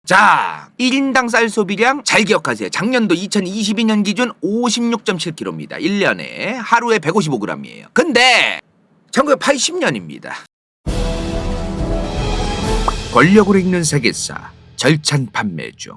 자, 1인당 쌀 소비량 잘 기억하세요. 작년도 2022년 기준 56.7kg입니다. 1년에 하루에 155g이에요. 근데 1980년입니다. 권력으로 읽는 세계사 절찬 판매 중.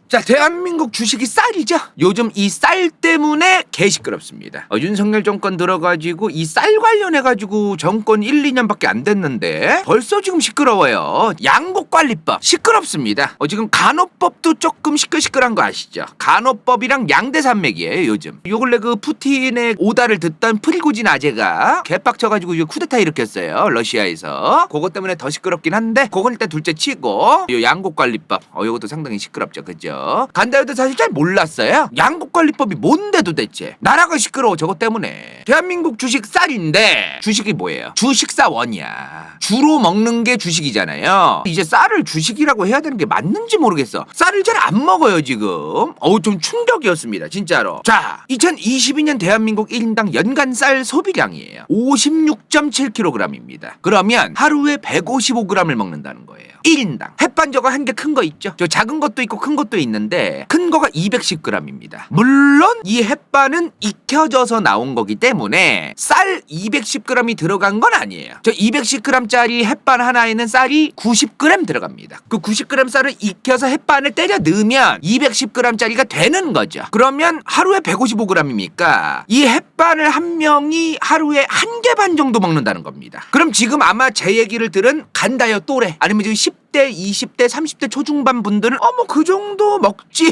자, 대한민국 주식이 쌀이죠. 요즘 이 쌀 때문에 개 시끄럽습니다. 윤석열 정권 들어가지고 이 쌀 관련해가지고 정권 1, 2년밖에 안 됐는데 벌써 지금 시끄러워요. 양곡관리법 시끄럽습니다. 지금 간호법도 조금 시끌시끌한 거 아시죠? 간호법이랑 양대산맥이에요 요즘. 요 근래 그 푸틴의 오다를 듣던 프리고진 아재가 개빡쳐가지고 쿠데타 일으켰어요 러시아에서. 그것 때문에 더 시끄럽긴 한데 그건 일단 둘째 치고 요 양곡관리법 요것도 상당히 시끄럽죠. 그죠? 간다요도 사실 잘 몰랐어요. 양곡관리법이 뭔데 도대체. 나라가 시끄러워 저것 때문에. 대한민국 주식 쌀인데 주식이 뭐예요? 주식사원이야. 주로 먹는 게 주식이잖아요. 이제 쌀을 주식이라고 해야 되는 게 맞는지 모르겠어. 쌀을 잘 안 먹어요 지금. 좀 충격이었습니다 진짜로. 자, 2022년 대한민국 1인당 연간 쌀 소비량이에요 56.7kg입니다 그러면 하루에 155g을 먹는다는 거예요 1인당. 햇반저거 한 개 큰 거 있죠? 저 작은 것도 있고 큰 것도 있는데 큰 거가 210g입니다. 물론 이 햇반은 익혀져서 나온 거기 때문에 쌀 210g이 들어간 건 아니에요. 저 210g짜리 햇반 하나에는 쌀이 90g 들어갑니다. 그 90g 쌀을 익혀서 햇반을 때려 넣으면 210g짜리가 되는 거죠. 그러면 하루에 155g이니까 이 햇반을 한 명이 하루에 한 개 반 정도 먹는다는 겁니다. 그럼 지금 아마 제 얘기를 들은 간다요 또래 아니면 지금 10대, 20대, 30대 초중반 분들은 뭐 그 정도 먹지.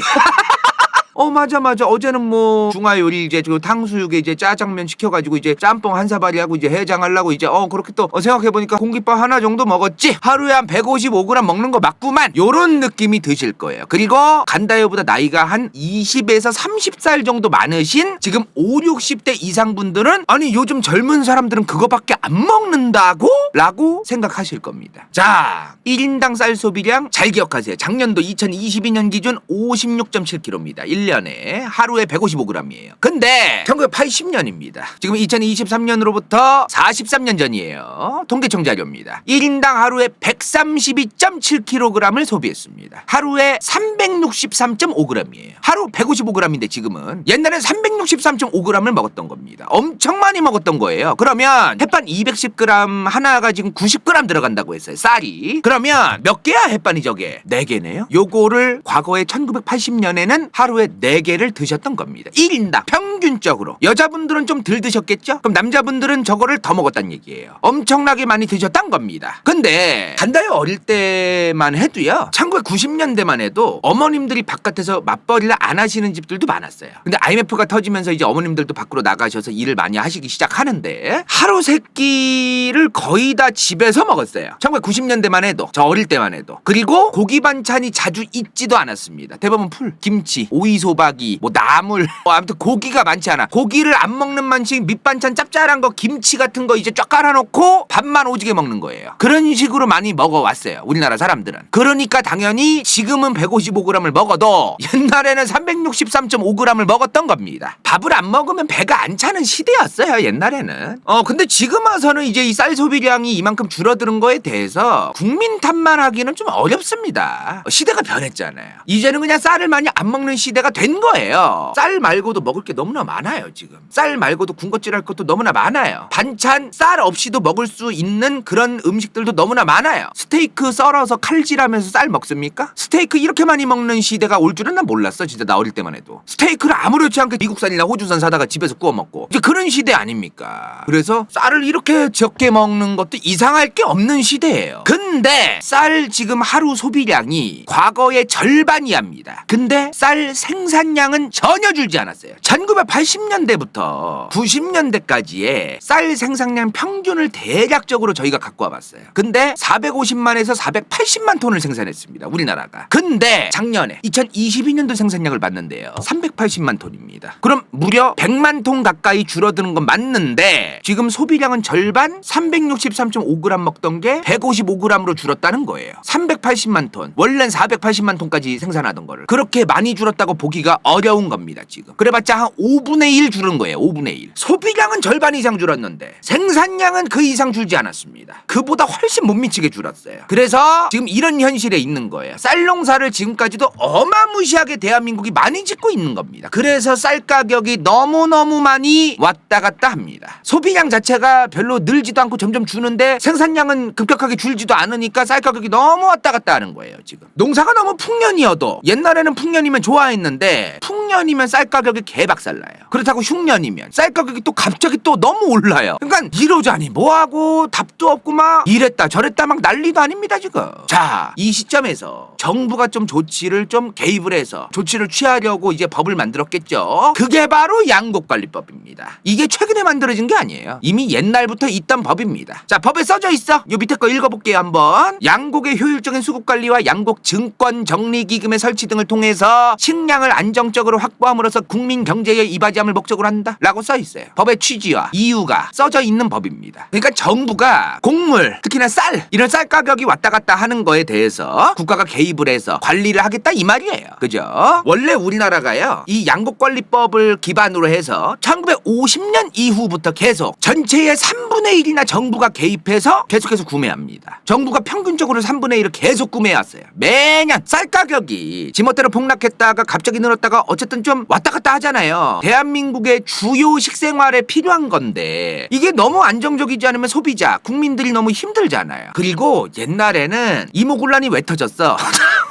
맞아. 어제는 뭐 중화요리 이제 그 탕수육에 이제 짜장면 시켜가지고 이제 짬뽕 한 사발이 하고 이제 해장하려고 이제 그렇게 또 생각해보니까 공깃밥 하나 정도 먹었지. 하루에 한 155g 먹는 거 맞구만. 요런 느낌이 드실 거예요. 그리고 간다요보다 나이가 한 20에서 30살 정도 많으신 지금 5, 60대 이상 분들은 아니 요즘 젊은 사람들은 그거밖에 안 먹는다고? 라고 생각하실 겁니다. 자, 1인당 쌀 소비량 잘 기억하세요. 작년도 2022년 기준 56.7kg입니다. 1년에 하루에 155g이에요. 근데 1980년입니다. 지금 2023년으로부터 43년 전이에요. 통계청 자료입니다. 1인당 하루에 132.7kg을 소비했습니다. 하루에 363.5g이에요. 하루 155g인데 지금은 옛날엔 363.5g을 먹었던 겁니다. 엄청 많이 먹었던 거예요. 그러면 햇반 210g 하나가 지금 90g 들어간다고 했어요. 쌀이. 그러면 몇 개야 햇반이 저게? 4개네요. 요거를 과거에 1980년에는 하루에 4개를 드셨던 겁니다. 1인당 평균적으로. 여자분들은 좀 덜 드셨겠죠? 그럼 남자분들은 저거를 더 먹었다는 얘기예요. 엄청나게 많이 드셨단 겁니다. 근데 간다요 어릴 때만 해도요 1990년대만 해도 어머님들이 바깥에서 맞벌이를 안 하시는 집들도 많았어요. 근데 IMF가 터지면서 이제 어머님들도 밖으로 나가셔서 일을 많이 하시기 시작하는데 하루 세끼를 거의 다 집에서 먹었어요. 1990년대만 해도 저 어릴 때만 해도. 그리고 고기 반찬이 자주 있지도 않았습니다. 대부분 풀, 김치, 오이소박이, 뭐 나물, 아무튼 고기가 많지 않아. 고기를 안 먹는 만식 밑반찬 짭짤한 거 김치 같은 거 이제 쫙 깔아놓고 밥만 오지게 먹는 거예요. 그런 식으로 많이 먹어왔어요 우리나라 사람들은. 그러니까 당연히 지금은 155g을 먹어도 옛날에는 363.5g을 먹었던 겁니다. 밥을 안 먹으면 배가 안 차는 시대였어요 옛날에는. 근데 지금 와서는 이제 이 쌀 소비량이 이만큼 줄어드는 거에 대해서 국민 탓만 하기는 좀 어렵습니다. 시대가 변했잖아요. 이제는 그냥 쌀을 많이 안 먹는 시대가 된 거예요. 쌀 말고도 먹을 게 너무나 많아요 지금. 쌀 말고도 군것질할 것도 너무나 많아요. 반찬 쌀 없이도 먹을 수 있는 그런 음식들도 너무나 많아요. 스테이크 썰어서 칼질하면서 쌀 먹습니까? 스테이크 이렇게 많이 먹는 시대가 올 줄은 난 몰랐어 진짜 나 어릴 때만 해도. 스테이크를 아무렇지 않게 미국산이나 호주산 사다가 집에서 구워 먹고 이제 그런 시대 아닙니까? 그래서 쌀을 이렇게 적게 먹는 것도 이상할 게 없는 시대예요. 근데 쌀 지금 하루 소비량이 과거의 절반이합니다. 근데 쌀 생산량은 전혀 줄지 않았어요. 1980년대부터 90년대까지의 쌀 생산량 평균을 대략적으로 저희가 갖고 와봤어요. 근데 450만에서 480만 톤을 생산했습니다. 우리나라가. 근데 작년에 2022년도 생산량을 봤는데요. 380만 톤입니다. 그럼 무려 100만 톤 가까이 줄어드는 건 맞는데 지금 소비량은 절반 363.5g 먹던 게 155g으로 줄었다는 거예요. 380만 톤. 원래는 480만 톤까지 생산하던 거를. 그렇게 많이 줄었다고 보기가 어려운 겁니다 지금. 그래봤자 한 5분의 1 줄은 거예요. 5분의 1. 소비량은 절반 이상 줄었는데 생산량은 그 이상 줄지 않았습니다. 그보다 훨씬 못 미치게 줄었어요. 그래서 지금 이런 현실에 있는 거예요. 쌀 농사를 지금까지도 어마무시하게 대한민국이 많이 짓고 있는 겁니다. 그래서 쌀 가격이 너무너무 많이 왔다 갔다 합니다. 소비량 자체가 별로 늘지도 않고 점점 주는데 생산량은 급격하게 줄지도 않으니까 쌀 가격이 너무 왔다 갔다 하는 거예요 지금. 농사가 너무 풍년이어도 옛날에는 풍년이면 좋아했는데 풍년이면 쌀 가격이 개박살나요. 그렇다고 흉년이면 쌀 가격이 또 갑자기 또 너무 올라요. 그러니까 이러자니 뭐하고 답도 없고 막 이랬다 저랬다 막 난리도 아닙니다 지금. 자, 이 시점에서 정부가 좀 조치를 좀 개입을 해서 조치를 취하려고 이제 법을 만들었겠죠. 그게 바로 양곡관리법입니다. 이게 최근에 만들어진 게 아니에요. 이미 옛날부터 있던 법입니다. 자, 법에 써져 있어. 요 밑에 거 읽어볼게요 한번. 양곡의 효율적인 수급관리와 양곡 증권정리기금의 설치 등을 통해서 식량을 안정적으로 확보함으로써 국민 경제에 이바지함을 목적으로 한다 라고 써있어요. 법의 취지와 이유가 써져 있는 법입니다. 그러니까 정부가 곡물 특히나 쌀 이런 쌀 가격이 왔다 갔다 하는 거에 대해서 국가가 개입을 해서 관리를 하겠다 이 말이에요. 그죠? 원래 우리나라가요 이 양곡관리법을 기반으로 해서 1950년 이후부터 계속 전체의 3분의 1이나 정부가 개입해서 계속해서 구매합니다. 정부가 평균적으로 3분의 1을 계속 구매해왔어요. 매년 쌀 가격이 지멋대로 폭락했다가 갑자기 늘었다가 어쨌든 좀 왔다 갔다 하잖아요. 대한민국의 주요 식생활에 필요한 건데 이게 너무 안정적이지 않으면 소비자, 국민들이 너무 힘들잖아요. 그리고 옛날에는 이모군란이 왜 터졌어?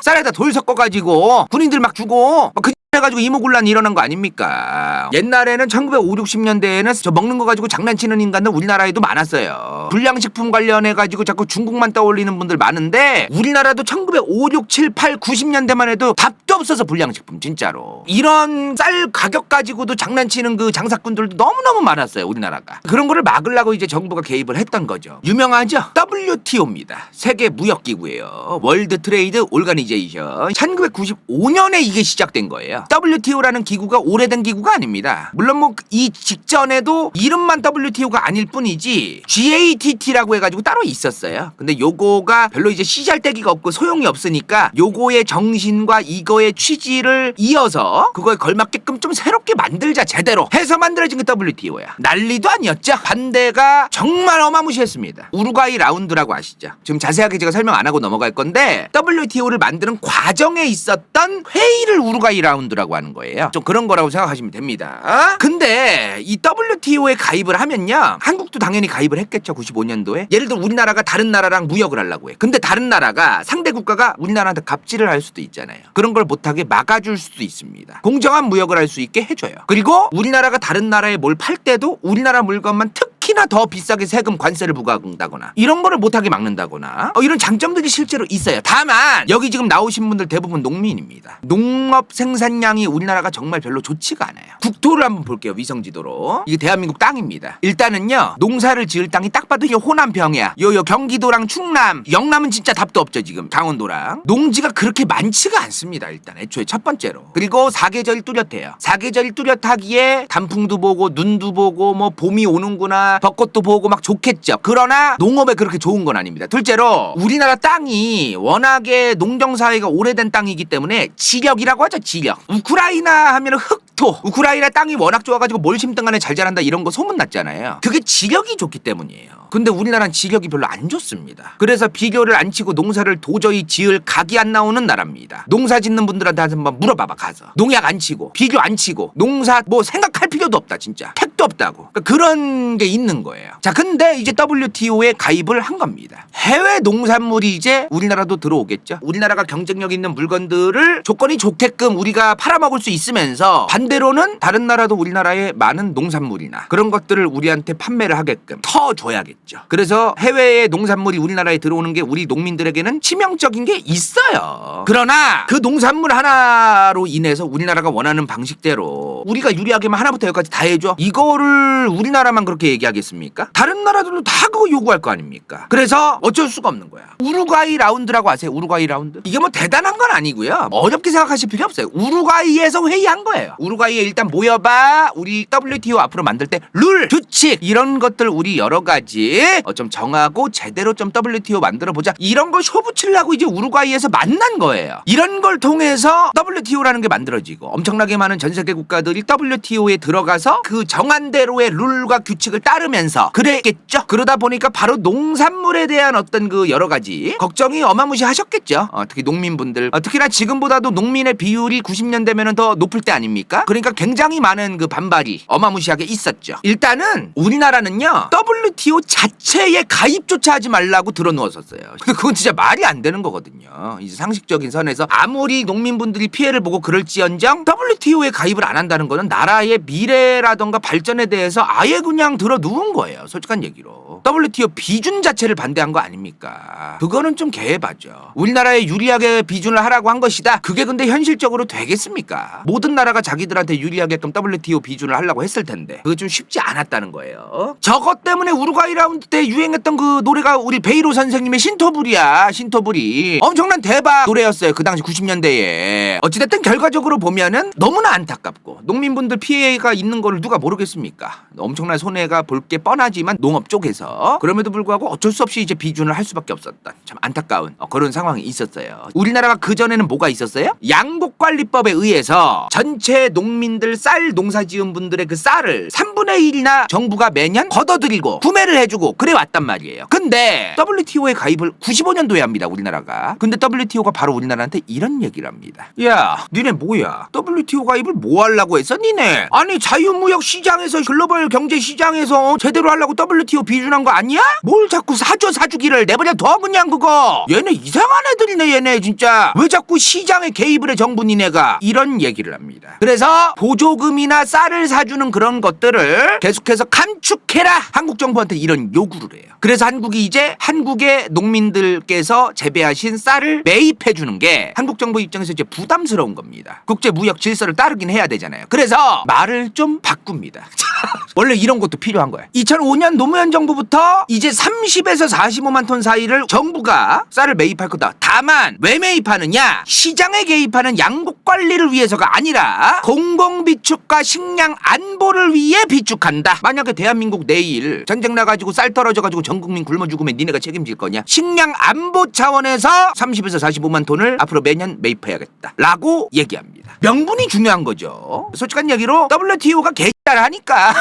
쌀에다 돌 섞어가지고 군인들 막 주고 막 해가지고 이모군란이 일어난 거 아닙니까? 옛날에는 1950, 60년대에는 저 먹는 거 가지고 장난치는 인간들 우리나라에도 많았어요. 불량식품 관련해가지고 자꾸 중국만 떠올리는 분들 많은데 우리나라도 1950, 6, 7, 8, 90년대만 해도 답도 없어서 불량식품 진짜로. 이런 쌀 가격 가지고도 장난치는 그 장사꾼들도 너무너무 많았어요 우리나라가. 그런 거를 막으려고 이제 정부가 개입을 했던 거죠. 유명하죠? WTO입니다. 세계무역기구예요. 월드 트레이드 오르가니제이션. 1995년에 이게 시작된 거예요. WTO라는 기구가 오래된 기구가 아닙니다. 물론 뭐 이 직전에도 이름만 WTO가 아닐 뿐이지 GATT라고 해가지고 따로 있었어요. 근데 요거가 별로 이제 씨잘데기가 없고 소용이 없으니까 요거의 정신과 이거의 취지를 이어서 그거에 걸맞게끔 좀 새롭게 만들자 제대로 해서 만들어진 게 WTO야. 난리도 아니었죠. 반대가 정말 어마무시했습니다. 우루과이 라운드라고 아시죠? 지금 자세하게 제가 설명 안 하고 넘어갈 건데 WTO를 만드는 과정에 있었던 회의를 우루과이 라운드라고 하는 거예요. 좀 그런 거라고 생각하시면 됩니다. 근데 이 WTO에 가입을 하면요 한국도 당연히 가입을 했겠죠. 95년도에 예를 들어 우리나라가 다른 나라랑 무역을 하려고 해. 근데 다른 나라가 상대 국가가 우리나라한테 갑질을 할 수도 있잖아요. 그런 걸 못하게 막아줄 수도 있습니다. 공정한 무역을 할 수 있게 해줘요. 그리고 우리나라가 다른 나라에 뭘 팔 때도 우리나라 물건만 특히나 더 비싸게 세금 관세를 부과한다거나 이런 거를 못하게 막는다거나 이런 장점들이 실제로 있어요. 다만 여기 지금 나오신 분들 대부분 농민입니다. 농업 생산량이 우리나라가 정말 별로 좋지가 않아요. 국토를 한번 볼게요. 위성지도로. 이게 대한민국 땅입니다. 일단은요 농사를 지을 땅이 딱 봐도 호남평야 요 경기도랑 충남 영남은 진짜 답도 없죠. 지금 강원도랑 농지가 그렇게 많지가 않습니다. 일단 애초에 첫 번째로. 그리고 사계절이 뚜렷해요. 사계절이 뚜렷하기에 단풍도 보고 눈도 보고 뭐 봄이 오는구나 벚꽃도 보고 막 좋겠죠. 그러나 농업에 그렇게 좋은 건 아닙니다. 둘째로 우리나라 땅이 워낙에 농경사회가 오래된 땅이기 때문에 지력이라고 하죠. 지력. 우크라이나 하면은 흑토. 우크라이나 땅이 워낙 좋아가지고 뭘 심든 간에 잘 자란다 이런 거 소문났잖아요. 그게 지력이 좋기 때문이에요. 근데 우리나라는 지력이 별로 안 좋습니다. 그래서 비료를 안 치고 농사를 도저히 지을 각이 안 나오는 나라입니다. 농사 짓는 분들한테 한번 물어봐봐 가서. 농약 안 치고 비료 안 치고 농사 뭐 생각할 필요도 없다 진짜. 택도 없다고. 그러니까 그런 게 있는 거예요. 자, 근데 이제 WTO에 가입을 한 겁니다. 해외 농산물이 이제 우리나라도 들어오겠죠. 우리나라가 경쟁력 있는 물건들을 조건이 좋게끔 우리가 팔아먹을 수 있으면서 반대로는 다른 나라도 우리나라의 많은 농산물이나 그런 것들을 우리한테 판매를 하게끔 더 줘야겠죠. 그래서 해외의 농산물이 우리나라에 들어오는 게 우리 농민들에게는 치명적인 게 있어요. 그러나 그 농산물 하나로 인해서 우리나라가 원하는 방식대로 우리가 유리하게만 하나부터 열까지 다 해줘. 이거를 우리나라만 그렇게 얘기하겠습니까? 다른 나라들도 다 그거 요구할 거 아닙니까? 그래서 어쩔 수가 없는 거야. 우루과이 라운드라고 아세요? 우루과이 라운드? 이게 뭐 대단한 건 아니고요. 어렵게 생각하실 필요 없어요. 우루과이에서 회의한 거예요. 우루과이에 일단 모여봐. 우리 WTO 앞으로 만들 때 룰, 규칙 이런 것들 우리 여러 가지 좀 정하고 제대로 좀 WTO 만들어 보자. 이런 걸 쇼붙이려고 이제 우루과이에서 만난 거예요. 이런 걸 통해서 WTO라는 게 만들어지고 엄청나게 많은 전 세계 국가들이 WTO에 들어가서 그 정한 대로의 룰과 규칙을 따르면서 그랬겠죠. 그러다 보니까 바로 농산물에 대한 어떤 그 여러 가지 걱정이 어마무시하셨겠죠. 특히 농민분들, 특히나 지금보다도 농민의 비율이 90년대면은 더 높을 때 아닙니까? 그러니까 굉장히 많은 그 반발이 어마무시하게 있었죠. 일단은 우리나라는요 WTO 자체에 가입조차 하지 말라고 들어누웠었어요. 근데 그건 진짜 말이 안 되는 거거든요. 이제 상식적인 선에서 아무리 농민분들이 피해를 보고 그럴지언정 WTO에 가입을 안 한다는 거는 나라의 미래라던가 발전에 대해서 아예 그냥 들어누운 거예요. 솔직한 얘기로. WTO 비준 자체를 반대한 거 아닙니까? 그거는 좀 개해봐죠. 우리나라에 유리하게 비준을 하라고 한 것이다. 그게 근데 현실적으로 되겠습니까? 모든 나라가 자기들한테 유리하게끔 WTO 비준을 하려고 했을 텐데 그게 좀 쉽지 않았다는 거예요. 저것 때문에 우루과이 라운드 때 유행했던 그 노래가 우리 베이로 선생님의 신토불이야. 신토불이 엄청난 대박 노래였어요. 그 당시 90년대에. 어찌됐든 결과적으로 보면은 너무나 안타깝고 농민분들 피해가 있는 걸 누가 모르겠습니까? 엄청난 손해가 볼 게 뻔하지만 농업 쪽에서 그럼에도 불구하고 어쩔 수 없이 이제 비준을 할 수밖에 없었던 참 안타까운 그런 상황이 있었어요. 우리나라가 그전에는 뭐가 있었어요? 양곡관리법에 의해서 전체 농민들 쌀 농사 지은 분들의 그 쌀을 3분의 1이나 정부가 매년 걷어들이고 구매를 해주고 그래 왔단 말이에요. 근데 WTO에 가입을 95년도에 합니다. 우리나라가. 근데 WTO가 바로 우리나라한테 이런 얘기를 합니다. 야 니네 뭐야? WTO 가입을 뭐 하려고 했어 니네? 아니 자유무역 시장에서 글로벌 경제 시장에서 제대로 하려고 WTO 비준한 거 아니야? 뭘 자꾸 사주기를 내버려 둬 그냥 그거. 얘네 이상한 애들이네 얘네 진짜. 왜 자꾸 시장에 개입을 해 정부 니네가. 이런 얘기를 합니다. 그래서 보조금이나 쌀을 사주는 그런 것들을 계속해서 감축해라. 한국 정부한테 이런 요구를 해요. 그래서 한국이 이제 한국의 농민들께서 재배하신 쌀을 매입해 주는 게 한국 정부 입장에서 이제 부담스러운 겁니다. 국제 무역 질서를 따르긴 해야 되잖아요. 그래서 말을 좀 바꿉니다. 원래 이런 것도 필요한 거야. 2005년 노무현 정부부터 이제 30에서 45만 톤 사이를 정부가 쌀을 매입할 거다. 다만 왜 매입하느냐? 시장에 개입하는 양곡 관리를 위해서가 아니라 공공비축과 식량 안보를 위해 비축한다. 만약에 대한민국 내일 전쟁 나가지고 쌀 떨어져가지고 전 국민 굶어 죽으면 니네가 책임질 거냐? 식량 안보 차원에서 30에서 45만 톤을 앞으로 매년 매입해야겠다. 라고 얘기합니다. 명분이 중요한 거죠. 솔직한 얘기로 WTO가 개잘하니까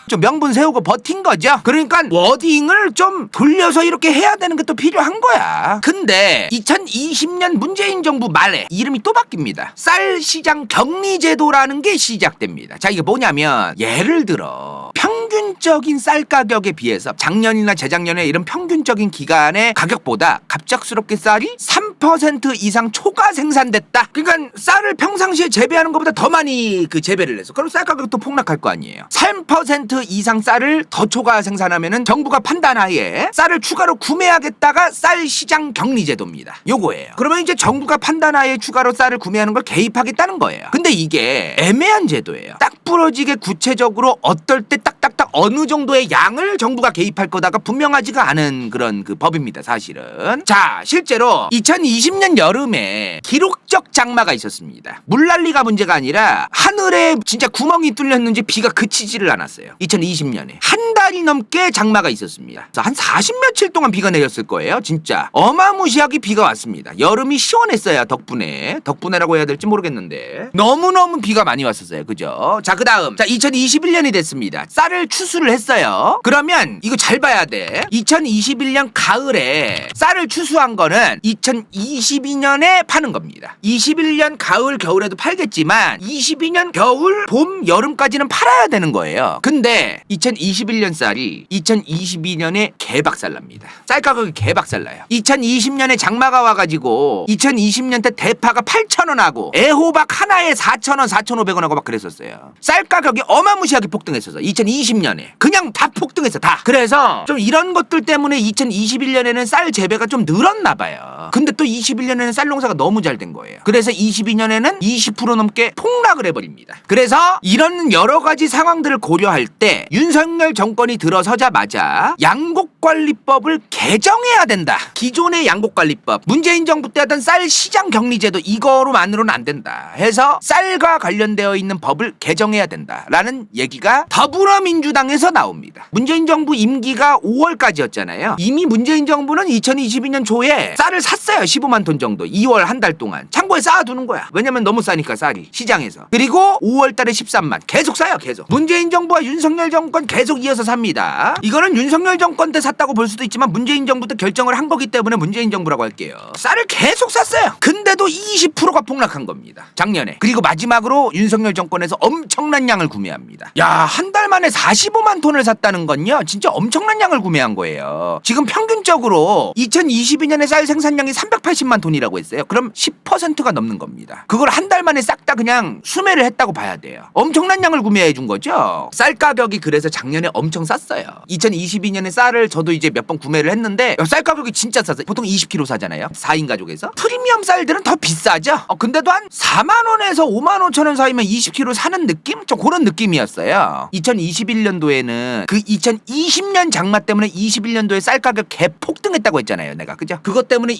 좀 명분 세우고 버틴 거죠. 그러니까 워딩을 좀 돌려서 이렇게 해야 되는 게 또 필요한 거야. 근데 2020년 문재인 정부 말에 이름이 또 바뀝니다. 쌀 시장 격리 제도라는 게 시작됩니다. 자, 이게 뭐냐면 예를 들어 평균적인 쌀 가격에 비해서 작년이나 재작년에 이런 평균적인 기간의 가격보다 갑작스럽게 쌀이 3% 이상 초과 생산됐다. 그러니까 쌀을 평상시에 재배하는 것보다 더 많이 그 재배를 해서 그럼 쌀 가격이 또 폭락할 거 아니에요. 3% 이상 쌀을 더 초과 생산하면은 정부가 판단하에 쌀을 추가로 구매하겠다가 쌀 시장 격리 제도입니다. 요거예요. 그러면 이제 정부가 판단하에 추가로 쌀을 구매하는 걸 개입하겠다는 거예요. 근데 이게 애매한 제도예요. 딱 부러지게 구체적으로 어떨 때 딱딱딱 어느 정도의 양을 정부가 개입할 거다가 분명하지가 않은 그런 그 법입니다. 사실은. 자, 실제로 2020년 여름에 기록적 장마가 있었습니다. 물난리가 문제가 아니라 하늘에 진짜 구멍이 뚫렸는지 비가 그치지를 않았어요. 2020년에 한 달이 넘게 장마가 있었습니다. 한 40며칠 동안 비가 내렸을 거예요. 진짜 어마무시하게 비가 왔습니다. 여름이 시원했어요. 덕분에라고 해야 될지 모르겠는데 너무너무 비가 많이 왔었어요. 그죠? 자, 그 다음 2021년이 됐습니다. 쌀을 추수를 했어요. 그러면 이거 잘 봐야 돼. 2021년 가을에 쌀을 추수한 거는 2022년에 파는 겁니다. 21년 가을 겨울에도 팔겠지만 22년 겨울 봄 여름까지는 팔아야 되는 거예요. 근데 2021년 쌀이 2022년에 개박살 납니다. 쌀 가격이 개박살 나요. 2020년에 장마가 와가지고 2020년 때 대파가 8,000원 하고 애호박 하나에 4,000원 4,500원 하고 막 그랬었어요. 쌀 가격이 어마무시하게 폭등했었어. 2020년에 만에 그냥 다 폭등했어 다. 그래서 좀 이런 것들 때문에 2021년에는 쌀 재배가 좀 늘었나 봐요. 근데 또 21년에는 쌀 농사가 너무 잘 된 거예요. 그래서 22년에는 20% 넘게 폭락을 해버립니다. 그래서 이런 여러 가지 상황들을 고려할 때 윤석열 정권이 들어서자마자 양곡관리법을 개정해야 된다. 기존의 양곡관리법, 문재인 정부 때 하던 쌀 시장 격리제도 이거로만으로는 안 된다 해서 쌀과 관련되어 있는 법을 개정해야 된다라는 얘기가 더불어민주당에서 나옵니다. 문재인 정부 임기가 5월까지였잖아요. 이미 문재인 정부는 2022년 초에 쌀을 샀어요. 15만 톤 정도. 2월 한 달 동안 창고에 쌓아두는 거야. 왜냐면 너무 싸니까 쌀이 시장에서. 그리고 5월 달에 13만 계속 싸요. 계속. 문재인 정부와 윤석열 정권 계속 이어서 삽니다. 이거는 윤석열 정권 때 샀다고 볼 수도 있지만 문재인 정부 때 결정을 한 거기 때문에 문재인 정부라고 할게요. 쌀을 계속 샀어요. 근데도 20%가 폭락한 겁니다. 작년에. 그리고 마지막으로 윤석열 정권에서 엄청난 양을 구매합니다. 야, 한 달 만에 45만 톤을 샀다는 건요. 진짜 엄청난 양을 구매한 거예요. 지금 평균적으로 2022년에 쌀 생산량이 380만 톤이라고 했어요. 그럼 10%가 넘는 겁니다. 그걸 한 달 만에 싹 다 그냥 수매를 했다고 봐야 돼요. 엄청난 양을 구매해 준 거죠. 쌀 가격이 그래서 작년에 엄청 쌌어요. 2022년에 쌀을 저도 이제 몇 번 구매를 했는데 쌀 가격이 진짜 쌌어요. 보통 20kg 사잖아요. 4인 가족에서. 프리미엄 쌀들은 더 비싸죠. 근데도 한 4만 원에서 5만 5천 원 사이면 20kg 사는 느낌? 좀 그런 느낌이었어요. 2021년도에는 그 2020년 장마 때문에 21년도에 쌀 가격 개폭등했다고 했잖아요. 내가. 그죠? 그것 때문에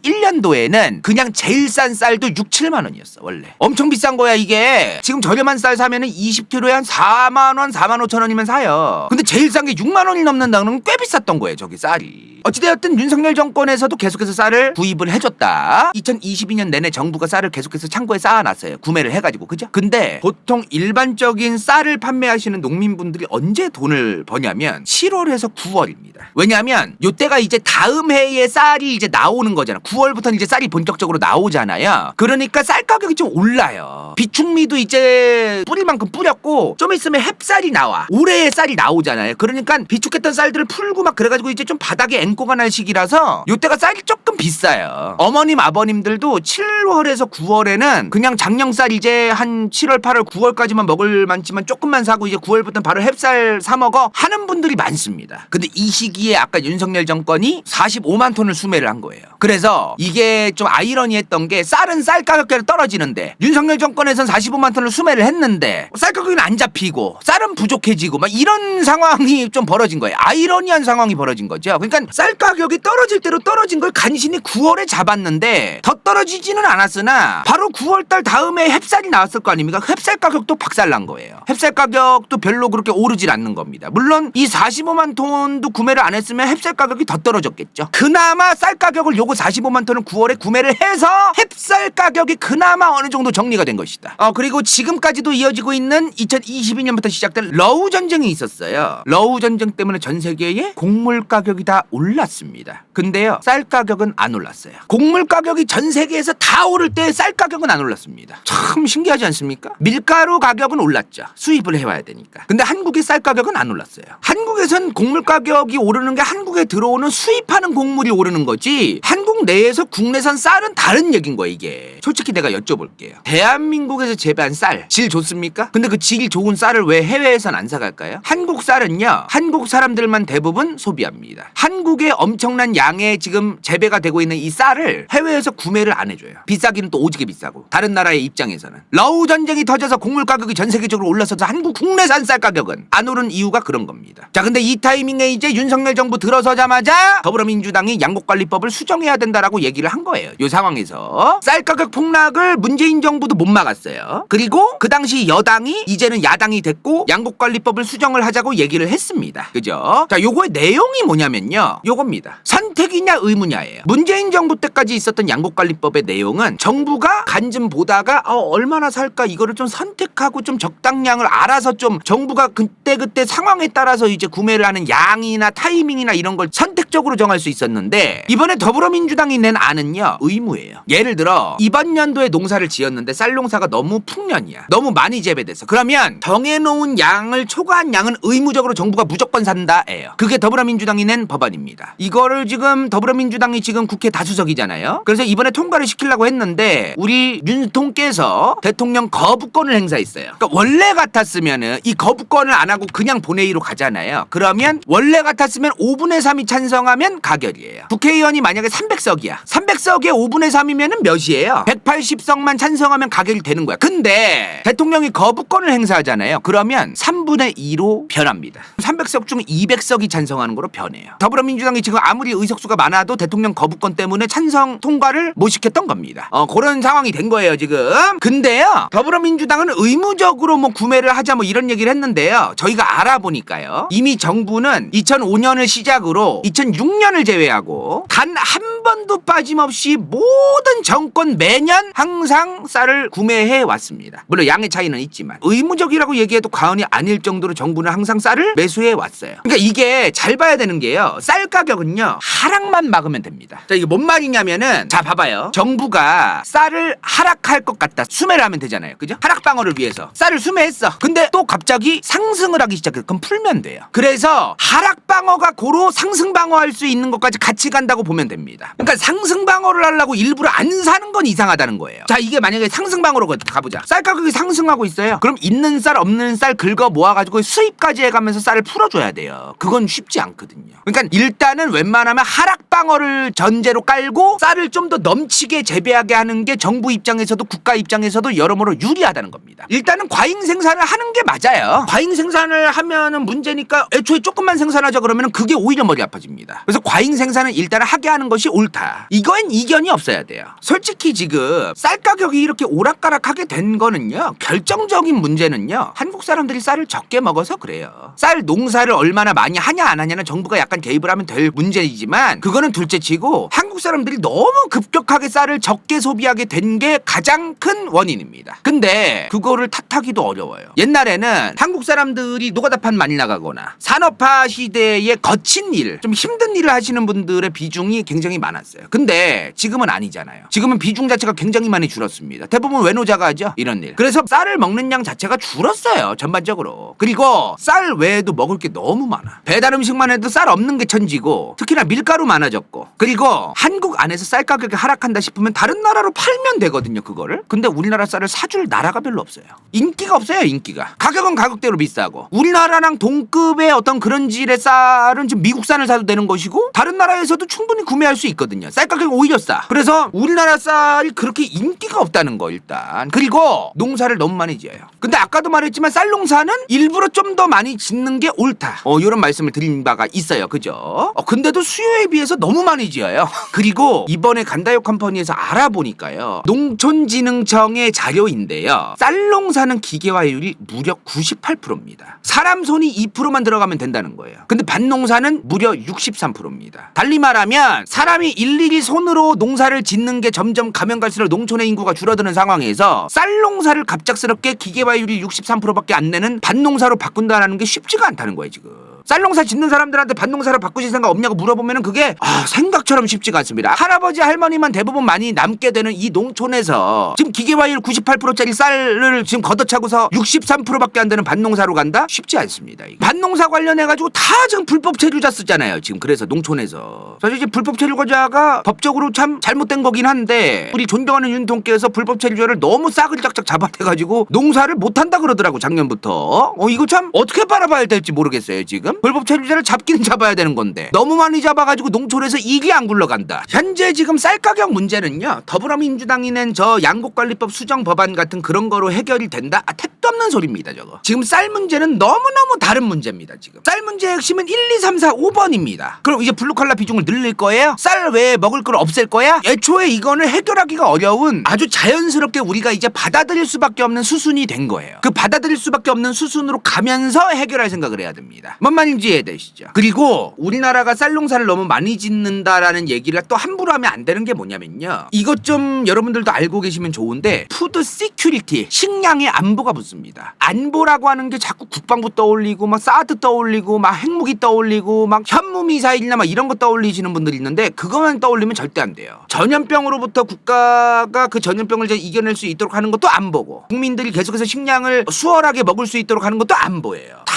2021년도에는 그냥 제일 싼 쌀도 6, 7만 원이었어. 원래. 엄청 비싼 거야 이게. 지금 저렴한 쌀 사면은 20kg에 한 4만 원, 4만 5천 원이면 사요. 근데 제일 싼 게 6만 원이 넘는다는 건 꽤 비쌌던 거예요. 저기 쌀이. 어찌되었든 윤석열 정권에서도 계속해서 쌀을 구입을 해줬다. 2022년 내내 정부가 쌀을 계속해서 창고에 쌓아놨어요. 구매를 해가지고. 그죠? 근데 보통 일반적인 쌀을 판매하시는 농민분들이 언제 돈을 버냐면 7월에서 9월입니다. 왜냐하면 요때가 이제 다음 해에 쌀이 이제 나오는 거잖아. 9월부터는 이제 쌀이 본격적으로 나오잖아요. 그러니까 쌀 가격이 좀 올라요. 비축미도 이제 뿌릴 만큼 뿌렸고 좀 있으면 햅쌀이 나와. 올해의 쌀이 나오잖아요. 그러니까 비축했던 쌀들을 풀고 막 그래가지고 이제 좀 바닥에 앵꼬가 날 시기라서 요때가 쌀이 조금 비싸요. 어머님 아버님들도 7월에서 9월에는 그냥 장령쌀 이제 한 7월 8월 9월까지만 먹을 만치만 조금만 사고 이제 9월부터는 바로 햅쌀 사 먹어 하는 분들이 많습니다. 근데 이 시기에 아까 윤석열 정권이 45만 톤을 수매를 한 거예요. 그래서 이게 좀 아이러니했던 게 쌀은 쌀 가격대로 떨어지는데 윤석열 정권에선 45만 톤을 수매를 했는데 쌀 가격은 안 잡히고 쌀은 부족해지고 막 이런 상황이 좀 벌어진 거예요. 아이러니한 상황이 벌어진 거죠. 그러니까 쌀 가격이 떨어질 대로 떨어진 걸 간신히 9월에 잡았는데 더 떨어지지는 않았으나 바로 9월달 다음에 햅쌀이 나왔을 거 아닙니까? 햅쌀 가격도 박살난 거예요. 햅쌀 가격도 별로 그렇게 오르질 않는 겁니다. 물론 이 45만 톤도 구매를 안 했으면 햅쌀 가격이 더 떨어졌겠죠. 그나마 쌀 가격을 요거 45만 톤을 9월에 구매를 해서 햅쌀 가격이 그나마 어느 정도 정리가 된 것이다. 그리고 지금까지도 이어지고 있는 2022년부터 시작된 러우 전쟁이 있었어요. 러우 전쟁 때문에 전 세계의 곡물 가격이 다 올랐습니다. 근데요, 쌀 가격은 안 올랐어요. 곡물 가격이 전 세계에서 다 오를 때 쌀 가격은 안 올랐습니다. 참 신기하지 않습니까? 밀가루 가격은 올랐죠. 수입을 해와야 되니까. 근데 한국의 쌀 가격은 안 올랐어요. 한국에선 곡물 가격이 오르는 게 한국에 들어오는 수입하는 곡물이 오르는 거지 한국 내에서 국내산 쌀은 다른 얘기인 거야 이게. 솔직히 내가 여쭤볼게요. 대한민국에서 재배한 쌀 질 좋습니까? 근데 그 질 좋은 쌀을 왜 해외에선 안 사갈까요? 한국 쌀은요, 한국 사람들만 대부분 소비합니다. 한국의 엄청난 양의 지금 재배가 되고 있는 이 쌀을 해외에서 구매를 안 해줘요. 비싸기는 또 오지게 비싸고. 다른 나라의 입장에서는 러우 전쟁이 터져서 곡물 가격이 전 세계적으로 올라서서 한국 국내산 쌀 가격은 안 오른 이유가 그런 겁니다. 자, 근데 이 타이밍에 이제 윤석열 정부 들어서자마자 더불어민주당이 양곡관리법을 수정해야 된다라고 얘기를 한 거예요. 이 상황에서 쌀 가격 폭락을 문재인 정부도 못 막았어요. 그리고 그 당시 여당이 이제는 야당이 됐고 양곡관리법을 수정을 하자고 얘기를 했습니다. 그죠? 자, 요거의 내용이 뭐냐면요, 요겁니다. 선택이냐 의무냐예요. 문재인 정부 때까지 있었던 양곡관리법의 내용은 정부가 간 좀 보다가 얼마나 살까 이거를 좀 선택하고 좀 적당량을 알아서 좀 정부가 그때 상황에 따라서 이제 구매를 하는 양이나 타이밍이나 이런 걸 선택적으로 정할 수 있었는데 이번에 더불어민주당이 낸 안은요, 의무예요. 예를 들어 이번 연도에 농사를 지었는데 쌀 농사가 너무 풍년이야. 너무 많이 재배돼서. 그러면 정해놓은 양을 초과한 양은 의무적으로 정부가 무조건 산다예요. 그게 더불어민주당이 낸 법안입니다. 이거를 지금 더불어민주당이 지금 국회 다수석이잖아요. 그래서 이번에 통과를 시키려고 했는데 우리 윤통께서 대통령 거부권을 행사했어요. 그러니까 원래 같았으면은 이 거부권을 거부권을 안 하고 그냥 본회의로 가잖아요. 그러면 원래 같았으면 5분의 3이 찬성하면 가결이에요. 국회의원이 만약에 300석이야. 300석에 5분의 3이면 몇이에요? 180석만 찬성하면 가결이 되는 거야. 근데 대통령이 거부권을 행사하잖아요. 그러면 3분의 2로 변합니다. 300석 중 200석이 찬성하는 거로 변해요. 더불어민주당이 지금 아무리 의석수가 많아도 대통령 거부권 때문에 찬성 통과를 못 시켰던 겁니다. 그런 상황이 된 거예요 지금. 근데요, 더불어민주당은 의무적으로 뭐 구매를 하자 뭐 이런 얘기를 했는데요, 저희가 알아보니까요, 이미 정부는 2005년을 시작으로 2006년을 제외하고 단 한 번도 빠짐없이 모든 정권 매년 항상 쌀을 구매해 왔습니다. 물론 양의 차이는 있지만 의무적이라고 얘기해도 과언이 아닐 정도로 정부는 항상 쌀을 매수해 왔어요. 그러니까 이게 잘 봐야 되는 게요, 쌀 가격은요 하락만 막으면 됩니다. 자, 이게 뭔 말이냐면은, 자 봐봐요, 정부가 쌀을 하락할 것 같다 수매를 하면 되잖아요, 그죠? 하락 방어를 위해서 쌀을 수매했어. 근데 또 갑자기 상승을 하기 시작해. 그럼 풀면 돼요. 그래서 하락 방어가 고로 상승 방어할 수 있는 것까지 같이 간다고 보면 됩니다. 그러니까 상승 방어를 하려고 일부러 안 사는 건 이상하다는 거예요. 자, 이게 만약에 상승 방어로 가보자. 쌀 가격이 상승하고 있어요. 그럼 있는 쌀 없는 쌀 긁어 모아가지고 수입까지 해가면서 쌀을 풀어줘야 돼요. 그건 쉽지 않거든요. 그러니까 일단은 웬만하면 하락 방어를 전제로 깔고 쌀을 좀 더 넘치게 재배하게 하는 게 정부 입장에서도 국가 입장에서도 여러모로 유리하다는 겁니다. 일단은 과잉 생산을 하는 게 맞아요. 과잉 생산을 하면은 문제니까 애초에 조금만 생산하자 그러면은 그게 오히려 머리 아파집니다. 그래서 과잉 생산은 일단 하게 하는 것이 옳다. 이거엔 이견이 없어야 돼요. 솔직히 지금 쌀 가격이 이렇게 오락가락하게 된 거는요, 결정적인 문제는요, 한국 사람들이 쌀을 적게 먹어서 그래요. 쌀 농사를 얼마나 많이 하냐 안 하냐는 정부가 약간 개입을 하면 될 문제이지만 그거는 둘째치고 한국 사람들이 너무 급격하게 쌀을 적게 소비하게 된 게 가장 큰 원인입니다. 근데 그거를 탓하기도 어려워요. 옛날에는 한국 사람들이 노가다판 많이 나가거나 산업화 시대에 거친 일, 좀 힘든 일을 하시는 분들의 비중이 굉장히 많았어요. 근데 지금은 아니잖아요. 지금은 비중 자체가 굉장히 많이 줄었습니다. 대부분 외노자가 하죠, 이런 일. 그래서 쌀을 먹는 양 자체가 줄었어요, 전반적으로. 그리고 쌀 외에도 먹을 게 너무 많아. 배달 음식만 해도 쌀 없는 게 천지고, 특히나 밀가루 많아졌고, 그리고 한국 안에서 쌀 가격이 하락한다 싶으면 다른 나라로 팔면 되거든요, 그거를. 근데 우리나라 쌀을 사줄 나라가 별로 없어요. 인기가 없어요, 인기가. 가격은 가격대로 비싸고, 우리나라랑 동급의 어떤 그런 질의 쌀은 지금 미국산을 사도 되는 것이고 다른 나라에서도 충분히 구매할 수 있거든요. 쌀 가격이 오히려 싸. 그래서 우리나라 쌀이 그렇게 인기가 없다는 거, 일단. 그리고 농사를 너무 많이 지어요. 근데 아까도 말했지만 쌀 농사는 일부러 좀 더 많이 짓는 게 옳다, 이런 말씀을 드린 바가 있어요, 그죠? 근데도 수요에 비해서 너무 많이 지어요. 그리고 이번에 간다요 컴퍼니에서 알아보니까요, 농촌진흥청의 자료인데요, 쌀 농사는 기계화율이 무려 98%입니다. 사람 손이 2%만 들어가면 된다는 거예요. 근데 밭농사는 무려 63%입니다. 달리 말하면 사람이 일일이 손으로 농사를 짓는 게 점점 가면 갈수록 농촌의 인구가 줄어드는 상황에서 쌀 농사를 갑작스럽게 기계화율이 63%밖에 안 내는 밭농사로 바꾼다는 게 쉽지가 않다는 거예요, 지금. 쌀농사 짓는 사람들한테 밭농사로 바꾸실 생각 없냐고 물어보면은 그게 생각처럼 쉽지가 않습니다. 할아버지 할머니만 대부분 많이 남게 되는 이 농촌에서 지금 기계화율 98%짜리 쌀을 지금 걷어차고서 63%밖에 안 되는 밭농사로 간다? 쉽지 않습니다. 밭농사 관련해가지고 다 지금 불법 체류자 쓰잖아요, 지금. 그래서 농촌에서 사실 이제 불법 체류자가 법적으로 참 잘못된 거긴 한데, 우리 존경하는 윤통께서 불법 체류자를 너무 싸그리 짝짝 잡아대가지고 농사를 못한다 그러더라고, 작년부터. 이거 참 어떻게 바라봐야 될지 모르겠어요, 지금. 불법 체류자를 잡긴 잡아야 되는 건데 너무 많이 잡아가지고 농촌에서 이게 안 굴러간다. 현재 지금 쌀 가격 문제는요, 더불어민주당이 낸 저 양곡관리법 수정 법안 같은 그런 거로 해결이 된다? 택도 없는 소리입니다, 저거. 지금 쌀 문제는 너무너무 다른 문제입니다, 지금. 쌀 문제의 핵심은 1, 2, 3, 4, 5번입니다. 그럼 이제 블루칼라 비중을 늘릴 거예요? 쌀 외에 먹을 걸 없앨 거야? 애초에 이거는 해결하기가 어려운, 아주 자연스럽게 우리가 이제 받아들일 수밖에 없는 수순이 된 거예요. 그 받아들일 수밖에 없는 수순으로 가면서 해결할 생각을 해야 됩니다. 뭔 말인지 이해되시죠? 그리고 우리나라가 쌀 농사를 너무 많이 짓는다라는 얘기를 또 함부로 하면 안 되는 게 뭐냐면요, 이것 좀 여러분들도 알고 계시면 좋은데, 푸드 시큐리티, 식량의 안보가 붙습니다. 안보라고 하는 게 자꾸 국방부 떠올리고 막 사드 떠올리고 막 핵무기 떠올리고 막 현무미사일이나 막 이런 거 떠올리시는 분들이 있는데, 그것만 떠올리면 절대 안 돼요. 전염병으로부터 국가가 그 전염병을 이제 이겨낼 수 있도록 하는 것도 안보고, 국민들이 계속해서 식량을 수월하게 먹을 수 있도록 하는 것도 안보예요. 다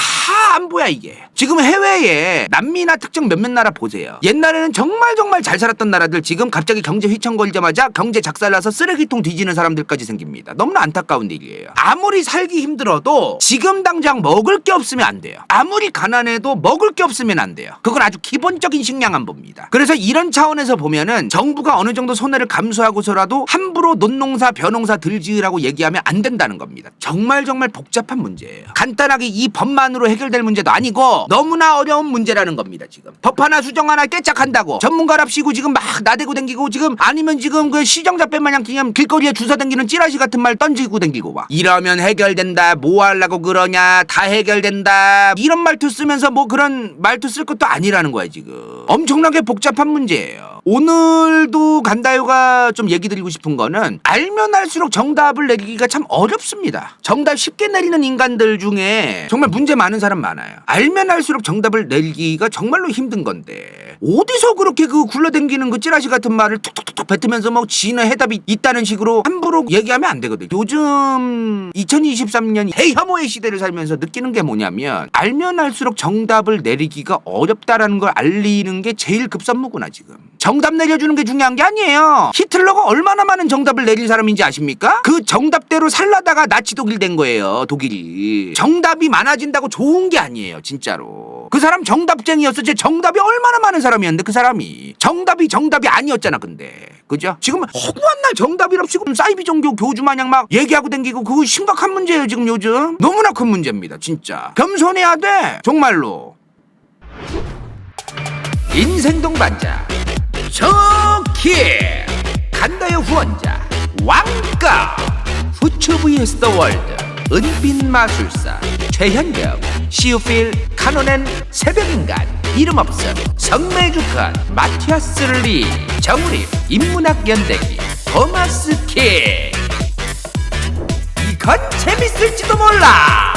안보야 이게. 지금 해외에 남미나 특정 몇몇 나라 보세요. 옛날에는 정말 잘 살았던 나라들 지금 갑자기 경제 휘청거리자마자 경제 작살나서 쓰레기통 뒤지는 사람들까지 생깁니다. 너무나 안타까운 일이에요. 아무리 살기 힘들어도 지금 당장 먹을 게 없으면 안 돼요. 아무리 가난해도 먹을 게 없으면 안 돼요. 그건 아주 기본적인 식량 안보입니다. 그래서 이런 차원에서 보면은 정부가 어느 정도 손해를 감수하고서라도 함부로 논농사 벼농사 들지으라고 얘기하면 안 된다는 겁니다. 정말 복잡한 문제예요. 간단하게 이 법만으로 해결될 문제도 아니고 너무나 어려운 문제라는 겁니다. 지금 법 하나 수정 하나 깨짝한다고 전문가랍시고 지금 막 나대고 댕기고 지금 아니면 지금 그 시정잡배 마냥 그냥 길거리에 주워 댕기는 찌라시 같은 말 던지고 댕기고 와. 이러면 해결된다. 뭐 하려고 그러냐. 다 해결된다. 이런 말투 쓰면서 뭐 그런 말투 쓸 것도 아니라는 거야 지금. 엄청나게 복잡한 문제예요. 오늘도 간다요가 좀 얘기 드리고 싶은 거는 알면 알수록 정답을 내리기가 참 어렵습니다. 정답 쉽게 내리는 인간들 중에 정말 문제 많은 사람 많아요. 알면 알수록 정답을 내리기가 정말로 힘든 건데 어디서 그렇게 그 굴러댕기는 그 찌라시 같은 말을 툭툭툭 뱉으면서 뭐 지는 해답이 있다는 식으로 함부로 얘기하면 안 되거든요. 요즘 2023년 대혐오의 시대를 살면서 느끼는 게 뭐냐면 알면 알수록 정답을 내리기가 어렵다라는 걸 알리는 게 제일 급선무구나 지금. 정답 내려주는 게 중요한 게 아니에요. 히틀러가 얼마나 많은 정답을 내린 사람인지 아십니까? 그 정답대로 살라다가 나치 독일 된 거예요. 독일이. 정답이 많아진다고 좋은 게 아니에요. 진짜로. 그 사람 정답쟁이였어. 제 정답이 얼마나 많은 사람이었는데 그 사람이. 정답이 아니었잖아 근데. 그죠? 지금 허구한 날 정답이랍시고 사이비 종교 교주 마냥 막 얘기하고 댕기고 그거 심각한 문제예요 지금 요즘. 너무나 큰 문제입니다 진짜. 겸손해야 돼 정말로. 인생 동반자 좋기 간다요 후원자 왕가 후추 vs 더 월드 은빛 마술사 최현경 시우필 카노넨 새벽인간 이름없음 성매주칸 마티아스 리 정우립 인문학 연대기 토마스 킹. 이건 재밌을지도 몰라.